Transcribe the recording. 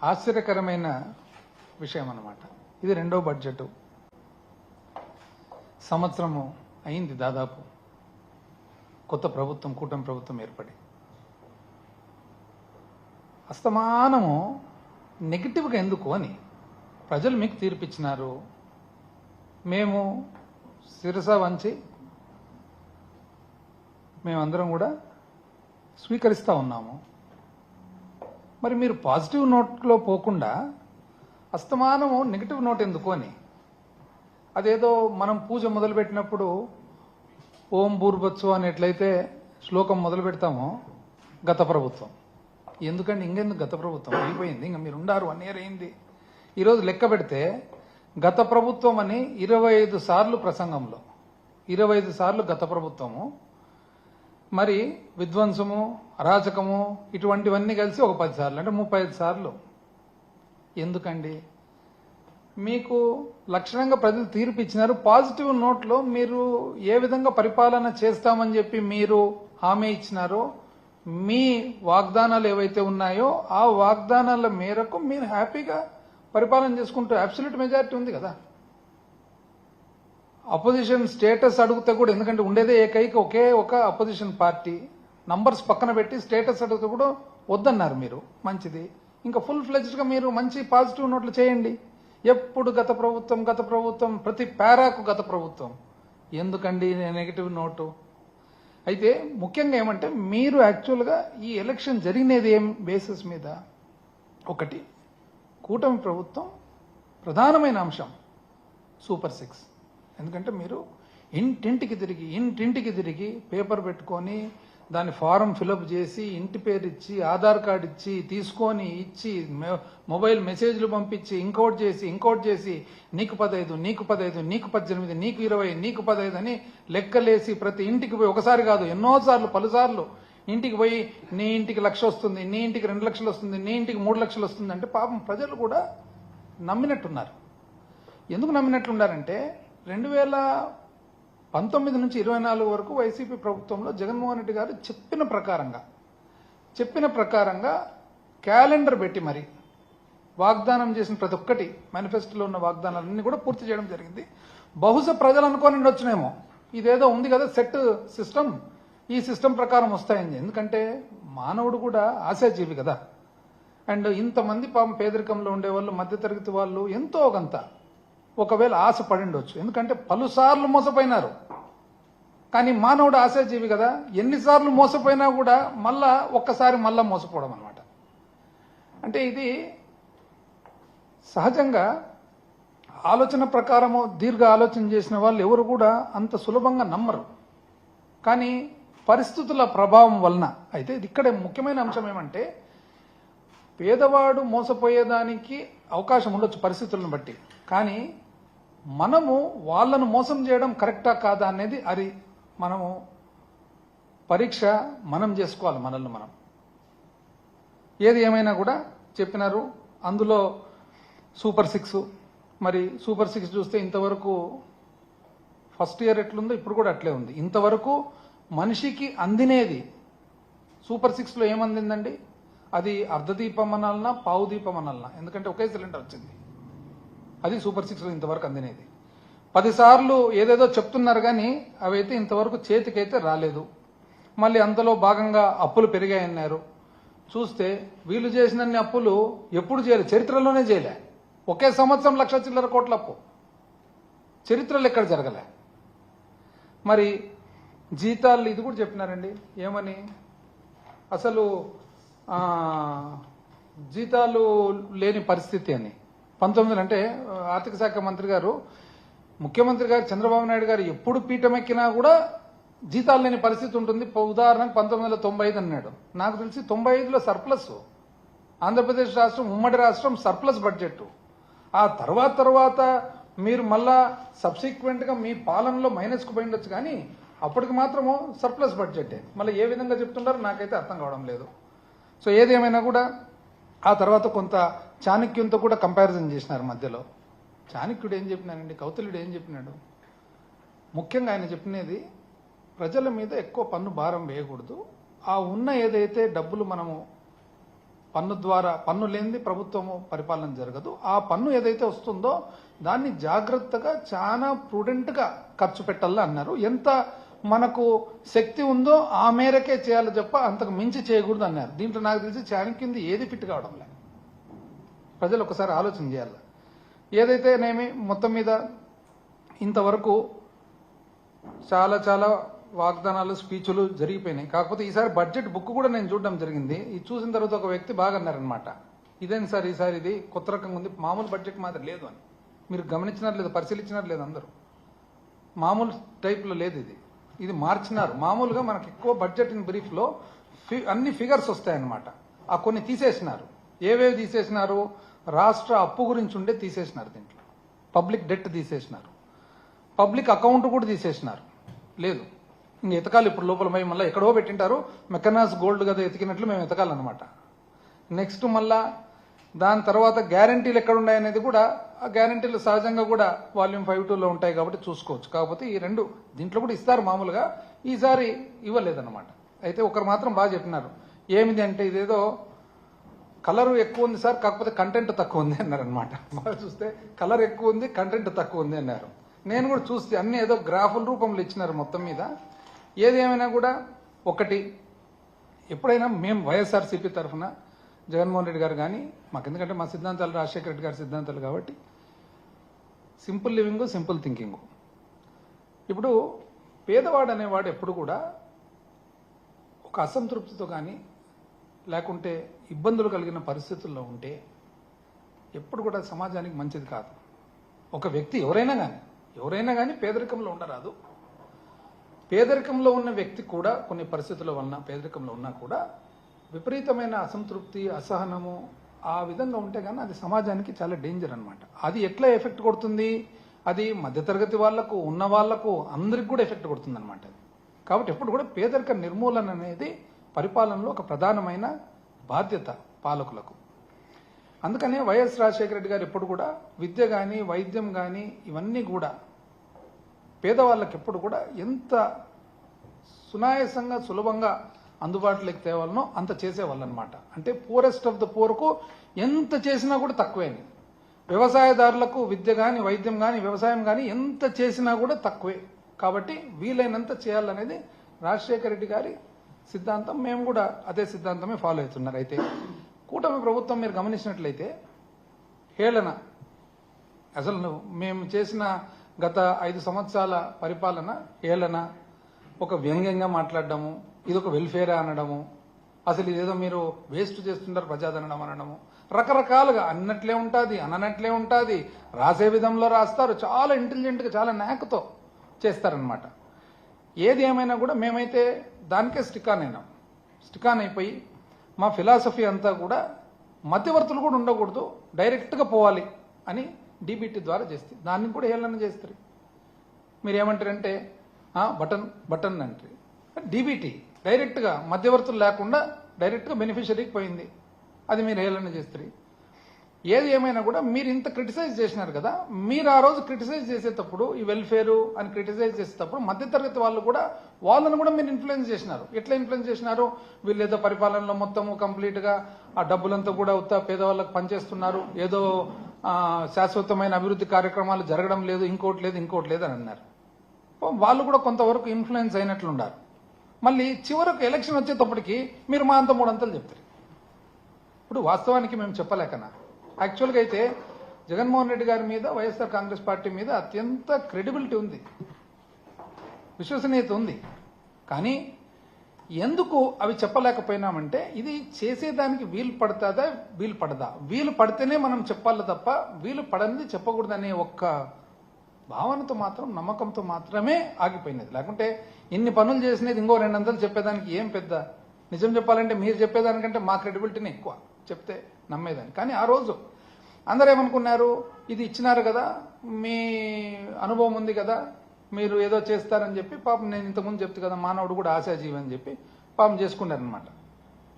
ఆశ్చర్యకరమైన విషయం అన్నమాట. ఇది రెండో బడ్జెట్. సంవత్సరము అయింది దాదాపు కొత్త ప్రభుత్వం, కూటమి ప్రభుత్వం ఏర్పడి. అస్తమానము నెగిటివ్గా ఎందుకు అని ప్రజలు మీకు తీర్పిచ్చినారు. మేము శిరస వంచి మేమందరం కూడా స్వీకరిస్తూ ఉన్నాము. మరి మీరు పాజిటివ్ నోట్లో పోకుండా అస్తమానము నెగిటివ్ నోట్ ఎందుకు అని, అదేదో మనం పూజ మొదలుపెట్టినప్పుడు ఓం భూర్భత్సు అని ఎట్లయితే శ్లోకం మొదలు పెడతామో గత ప్రభుత్వం, ఎందుకంటే ఇంకెందుకు గత ప్రభుత్వం అయిపోయింది, ఇంకా మీరు ఉండారు 1 year అయింది. ఈరోజు లెక్క పెడితే గత ప్రభుత్వం అని 25 సార్లు ప్రసంగంలో 25 సార్లు గత ప్రభుత్వము, మరి విధ్వంసము, అరాచకము ఇటువంటివన్నీ కలిసి ఒక 10 సార్లు, అంటే 35 సార్లు. ఎందుకండి? మీకు లక్షణంగా ప్రజలు తీర్పు ఇచ్చినారు. పాజిటివ్ నోట్లో మీరు ఏ విధంగా పరిపాలన చేస్తామని చెప్పి మీరు హామీ ఇచ్చినారో, మీ వాగ్దానాలు ఏవైతే ఉన్నాయో ఆ వాగ్దానాల మేరకు మీరు హ్యాపీగా పరిపాలన చేసుకుంటూ అబ్సల్యూట్ మెజారిటీ ఉంది కదా. అపోజిషన్ స్టేటస్ అడిగితే కూడా, ఎందుకంటే ఉండేదే ఏకైక ఒకే ఒక అపోజిషన్ పార్టీ, నంబర్స్ పక్కన పెట్టి స్టేటస్ అడిగితే కూడా వద్దన్నారు మీరు. మంచిది, ఇంకా ఫుల్ ఫ్లెజ్డ్గా మీరు మంచి పాజిటివ్ నోట్లు చేయండి. ఎప్పుడు గత ప్రభుత్వం గత ప్రభుత్వం, ప్రతి పారాకు గత ప్రభుత్వం, ఎందుకండి నెగిటివ్ నోటు? అయితే ముఖ్యంగా ఏమంటే మీరు యాక్చువల్గా ఈ ఎలక్షన్ జరిగినది ఏం బేసిస్ మీద? ఒకటి, కూటమి ప్రభుత్వం ప్రధానమైన అంశం సూపర్ 6. ఎందుకంటే మీరు ఇంటింటికి తిరిగి పేపర్ పెట్టుకొని దాని ఫారం ఫిలప్ చేసి ఇంటి పేరు ఇచ్చి ఆధార్ కార్డు ఇచ్చి తీసుకొని ఇచ్చి మొబైల్ మెసేజ్లు పంపించి ఇంకోటి చేసి నీకు 15, నీకు 15, నీకు 18, నీకు 20, నీకు 15 అని లెక్కలేసి ప్రతి ఇంటికి పోయి ఒకసారి కాదు ఎన్నోసార్లు పలుసార్లు ఇంటికి పోయి నీ ఇంటికి 1,00,000 వస్తుంది, నీ ఇంటికి 2 లక్షలు వస్తుంది, నీ ఇంటికి 3 లక్షలు వస్తుంది అంటే పాపం ప్రజలు కూడా నమ్మినట్టున్నారు. ఎందుకు నమ్మినట్లున్నారంటే 2019 నుంచి 24 వరకు వైసీపీ ప్రభుత్వంలో జగన్మోహన్ రెడ్డి గారు చెప్పిన ప్రకారంగా క్యాలెండర్ పెట్టి మరి వాగ్దానం చేసిన ప్రతి ఒక్కటి, మేనిఫెస్టోలో ఉన్న వాగ్దానాలన్నీ కూడా పూర్తి చేయడం జరిగింది. బహుశా ప్రజలు అనుకోని వచ్చినేమో ఇదేదో ఉంది కదా సెట్ సిస్టమ్, ఈ సిస్టమ్ ప్రకారం వస్తాయని. ఎందుకంటే మానవుడు కూడా ఆశాజీవి కదా. అండ్ ఇంతమంది పాపం పేదరికంలో ఉండేవాళ్ళు, మధ్యతరగతి వాళ్ళు ఎంతో కొంత ఒకవేళ ఆశ పడిండొచ్చు, ఎందుకంటే పలుసార్లు మోసపోయినారు. కానీ మానవుడు ఆశాజీవి కదా, ఎన్నిసార్లు మోసపోయినా కూడా ఒక్కసారి మళ్ళా మోసపోవడం అనమాట. అంటే ఇది సహజంగా ఆలోచన ప్రకారము దీర్ఘ ఆలోచన చేసిన వాళ్ళు ఎవరు కూడా అంత సులభంగా నమ్మరు. కానీ పరిస్థితుల ప్రభావం వలన అయితే ఇక్కడ ముఖ్యమైన అంశం ఏమంటే, పేదవాడు మోసపోయేదానికి అవకాశం ఉండొచ్చు పరిస్థితులను బట్టి, కానీ మనము వాళ్ళను మోసం చేయడం కరెక్టా కాదా అనేది అది మనము పరీక్ష మనం చేసుకోవాలి మనల్ని మనం. ఏది ఏమైనా కూడా చెప్పినారు అందులో సూపర్ 6. మరి సూపర్ 6 చూస్తే ఇంతవరకు ఫస్ట్ ఇయర్ ఎట్లుందో ఇప్పుడు కూడా అట్లే ఉంది. ఇంతవరకు మనిషికి అందినేది సూపర్ 6లో ఏమందిందండి? అది అర్ధదీపం అనాలన్నా పావు దీపం అనాలన్నా, ఎందుకంటే ఒకే సిలిండర్ వచ్చింది. అది సూపర్ 6లో ఇంతవరకు అందినేది. 10 సార్లు ఏదేదో చెప్తున్నారు కానీ అవైతే ఇంతవరకు చేతికైతే రాలేదు. మళ్ళీ అందులో భాగంగా అప్పులు పెరిగాయన్నారు. చూస్తే వీళ్ళు చేసినన్ని అప్పులు ఎప్పుడు చేయలేదు, చరిత్రలోనే చేయలే. ఒకే సంవత్సరం 1,00,000 చిల్లర కోట్ల అప్పు చరిత్రలో ఎక్కడ జరగలే. మరి జీతాలు ఇది కూడా చెప్పినారండి, ఏమని? అసలు జీతాలు లేని పరిస్థితి అని 19 అంటే ఆర్థిక శాఖ మంత్రి గారు, ముఖ్యమంత్రి గారు చంద్రబాబు నాయుడు గారు ఎప్పుడు పీఠం ఎక్కినా కూడా జీతాలు లేని పరిస్థితి ఉంటుంది. ఉదాహరణకు 1995 అన్నాడు. నాకు తెలిసి 95లో సర్ప్లస్, ఆంధ్రప్రదేశ్ రాష్ట్రం ఉమ్మడి రాష్ట్రం సర్ప్లస్ బడ్జెట్. ఆ తర్వాత మీరు మళ్ళా సబ్సిక్వెంట్గా మీ పాలనలో మైనస్కు పోయిండొచ్చు, కానీ అప్పటికి మాత్రము సర్ప్లస్ బడ్జెటే. మళ్ళీ ఏ విధంగా చెప్తున్నారో నాకైతే అర్థం కావడం లేదు. సో ఏదేమైనా కూడా ఆ తర్వాత కొంత చాణక్యంతో కూడా కంపారిజన్ చేసినారు మధ్యలో. చాణక్యుడు ఏం చెప్పినాడండి, కౌటిల్యుడు ఏం చెప్పినాడు? ముఖ్యంగా ఆయన చెప్పినది ప్రజల మీద ఎక్కువ పన్ను భారం వేయకూడదు, ఆ ఉన్న ఏదైతే డబ్బులు మనము పన్ను లేనిది ప్రభుత్వము పరిపాలన జరగదు. ఆ పన్ను ఏదైతే వస్తుందో దాన్ని జాగ్రత్తగా చాలా ప్రుడెంట్గా ఖర్చు పెట్టాలని అన్నారు. ఎంత మనకు శక్తి ఉందో ఆ మేరకే చేయాలి తప్ప అంతకు మించి చేయకూడదు అన్నారు. దీంట్లో నాకు తెలిసి చాణక్యుంది ఏది ఫిట్ కావడం లేదు. ప్రజలు ఒకసారి ఆలోచన చేయాలి. ఏదైతేనేమి మొత్తం మీద ఇంతవరకు చాలా చాలా వాగ్దానాలు స్పీచ్లు జరిగిపోయినాయి. కాకపోతే ఈసారి బడ్జెట్ బుక్ కూడా నేను చూడడం జరిగింది. ఇది చూసిన తర్వాత ఒక వ్యక్తి బాగా అన్నారనమాట, ఇదేంటి సార్ ఈసారి ఇది కొత్త రకంగా ఉంది, మామూలు బడ్జెట్ మాదిరి లేదు అని. మీరు గమనించినారు లేదు, పరిశీలించినారు లేదు, అందరూ మామూలు టైప్లో లేదు ఇది. ఇది మార్చినారు. మామూలుగా మనకి ఎక్కువ బడ్జెట్ ఇన్ బ్రీఫ్లో అన్ని ఫిగర్స్ వస్తాయన్నమాట. ఆ కొన్ని తీసేసినారు. ఏవేవి తీసేసినారు? రాష్ట్ర అప్పు గురించి ఉండే తీసేసినారు. దీంట్లో పబ్లిక్ డెట్ తీసేసినారు. పబ్లిక్ అకౌంట్ కూడా తీసేసినారు. లేదు, ఇంక ఎతకాలి. ఇప్పుడు లోపల పోయి మళ్ళీ ఎక్కడో పెట్టింటారు. మెకనాస్ గోల్డ్ కదా ఎతికినట్లు మేము ఎతకాలన్నమాట. నెక్స్ట్ మళ్ళా దాని తర్వాత గ్యారంటీలు ఎక్కడ ఉన్నాయనేది కూడా, ఆ గ్యారంటీలు సహజంగా కూడా వాల్యూమ్ 5.2లో ఉంటాయి కాబట్టి చూసుకోవచ్చు. కాకపోతే ఈ రెండు దీంట్లో కూడా ఇస్తారు మామూలుగా, ఈసారి ఇవ్వలేదన్నమాట. అయితే ఒకరు మాత్రం బాగా చెప్పినారు. ఏమిది అంటే ఇదేదో కలర్ ఎక్కువ ఉంది సార్, కాకపోతే కంటెంట్ తక్కువ ఉంది అన్నారనమాట. బాగా చూస్తే కలర్ ఎక్కువ ఉంది, కంటెంట్ తక్కువ ఉంది అన్నారు. నేను కూడా చూస్తే అన్ని ఏదో గ్రాఫుల రూపంలో ఇచ్చినారు మొత్తం మీద. ఏది ఏమైనా కూడా ఒకటి, ఎప్పుడైనా మేము వైఎస్ఆర్సీపీ తరఫున జగన్మోహన్ రెడ్డి గారు కానీ మాకు, ఎందుకంటే మా సిద్ధాంతాలు రాజశేఖర రెడ్డి గారి సిద్ధాంతాలు కాబట్టి సింపుల్ లివింగ్, సింపుల్ థింకింగ్. ఇప్పుడు పేదవాడు అనేవాడు ఎప్పుడు కూడా ఒక అసంతృప్తితో కానీ లేకుంటే ఇబ్బందులు కలిగిన పరిస్థితుల్లో ఉంటే ఎప్పుడు కూడా సమాజానికి మంచిది కాదు. ఒక వ్యక్తి ఎవరైనా కానీ పేదరికంలో ఉండరాదు. పేదరికంలో ఉన్న వ్యక్తి కూడా కొన్ని పరిస్థితుల వలన పేదరికంలో ఉన్నా కూడా విపరీతమైన అసంతృప్తి, అసహనము ఆ విధంగా ఉంటే కానీ అది సమాజానికి చాలా డేంజర్ అనమాట. అది ఎట్లా ఎఫెక్ట్ కొడుతుంది? అది మధ్యతరగతి వాళ్లకు, ఉన్న వాళ్లకు, అందరికి కూడా ఎఫెక్ట్ కొడుతుంది అనమాట. కాబట్టి ఎప్పుడు కూడా పేదరిక నిర్మూలన అనేది పరిపాలనలో ఒక ప్రధానమైన బాధ్యత పాలకులకు. అందుకనే వైఎస్ రాజశేఖర రెడ్డి గారు ఎప్పుడు కూడా విద్య కానీ, వైద్యం కానీ ఇవన్నీ కూడా పేదవాళ్ళకి ఎప్పుడు కూడా ఎంత సునాయాసంగా, సులభంగా అందుబాటులోకి తేవాలనో అంత చేసేవాళ్ళు అనమాట. అంటే పూరెస్ట్ ఆఫ్ ద పూర్కు ఎంత చేసినా కూడా తక్కువే. వ్యవసాయదారులకు విద్య కానీ, వైద్యం కానీ, వ్యవసాయం కానీ ఎంత చేసినా కూడా తక్కువే. కాబట్టి వీలైనంత చేయాలనేది రాజశేఖర రెడ్డి గారి సిద్ధాంతం. మేము కూడా అదే సిద్ధాంతమే ఫాలో అవుతున్నారు. అయితే కూటమి ప్రభుత్వం మీరు గమనించినట్లయితే హేళన, అసలు మేము చేసిన గత 5 సంవత్సరాల పరిపాలన హేళన, ఒక వ్యంగ్యంగా మాట్లాడడము, ఇది ఒక వెల్ఫేర్ అనడము, అసలు ఇదేదో మీరు వేస్ట్ చేస్తుంటారు ప్రజాధనం అనడము, రకరకాలుగా అన్నట్లే ఉంటుంది, అననట్లే ఉంటుంది, రాసే విధంలో రాస్తారు, చాలా ఇంటెలిజెంట్గా, చాలా నాకుతో చేస్తారనమాట. ఏది ఏమైనా కూడా మేమైతే దానికే స్టికాన్ అయిపోయి మా ఫిలాసఫీ అంతా కూడా మధ్యవర్తులు కూడా ఉండకూడదు, డైరెక్ట్గా పోవాలి అని డీబీటీ ద్వారా చేస్తే దాన్ని కూడా హేళన చేస్తారు. మీరు ఏమంటారంటే బటన్ అంటే డీబీటీ డైరెక్ట్గా మధ్యవర్తులు లేకుండా డైరెక్ట్గా బెనిఫిషరీకి పోయింది, అది మీరు హేళన చేస్తారు. ఏది ఏమైనా కూడా మీరు ఇంత క్రిటిసైజ్ చేసినారు కదా, మీరు ఆ రోజు క్రిటిసైజ్ చేసేటప్పుడు ఈ వెల్ఫేరు అని క్రిటిసైజ్ చేసేటప్పుడు మధ్యతరగతి వాళ్ళు కూడా వాళ్ళని కూడా మీరు ఇన్ఫ్లుయెన్స్ చేసినారు. ఎట్లా ఇన్ఫ్లుయెన్స్ చేసినారు? వీళ్ళు ఏదో పరిపాలనలో మొత్తము కంప్లీట్గా ఆ డబ్బులంతా కూడా ఉత్త పేదవాళ్ళకి పనిచేస్తున్నారు, ఏదో శాశ్వతమైన అభివృద్ధి కార్యక్రమాలు జరగడం లేదు, ఇంకోటి లేదు అని అన్నారు. వాళ్ళు కూడా కొంతవరకు ఇన్ఫ్లుయెన్స్ అయినట్లున్నారు. మళ్ళీ చివరకు ఎలక్షన్ వచ్చేటప్పటికి మీరు మా అంత 3 అంతలు చెప్తారు. ఇప్పుడు వాస్తవానికి మేము చెప్పలేకనా, యాక్చువల్గా అయితే జగన్మోహన్ రెడ్డి గారి మీద, వైఎస్ఆర్ కాంగ్రెస్ పార్టీ మీద అత్యంత క్రెడిబిలిటీ ఉంది, విశ్వసనీయత ఉంది. కానీ ఎందుకు అవి చెప్పలేకపోయినామంటే ఇది చేసేదానికి వీలు పడదా, వీలు పడితేనే మనం చెప్పాలి తప్ప వీలు పడనిది చెప్పకూడదనే ఒక్క భావనతో మాత్రం, నమ్మకంతో మాత్రమే ఆగిపోయినది. లేకుంటే ఇన్ని పనులు చేసినది ఇంకో 200 చెప్పేదానికి ఏం పెద్ద, నిజం చెప్పాలంటే మీరు చెప్పేదానికంటే మా క్రెడిబిలిటీనే ఎక్కువ చెప్తే నమ్మేదాన్ని. కానీ ఆ రోజు అందరూ ఏమనుకున్నారు, ఇది ఇచ్చినారు కదా, మీ అనుభవం ఉంది కదా, మీరు ఏదో చేస్తారని చెప్పి, పాపం నేను ఇంతకుముందు చెప్తే కదా మానవుడు కూడా ఆశాజీవి అని చెప్పి పాపం చేసుకున్నారనమాట.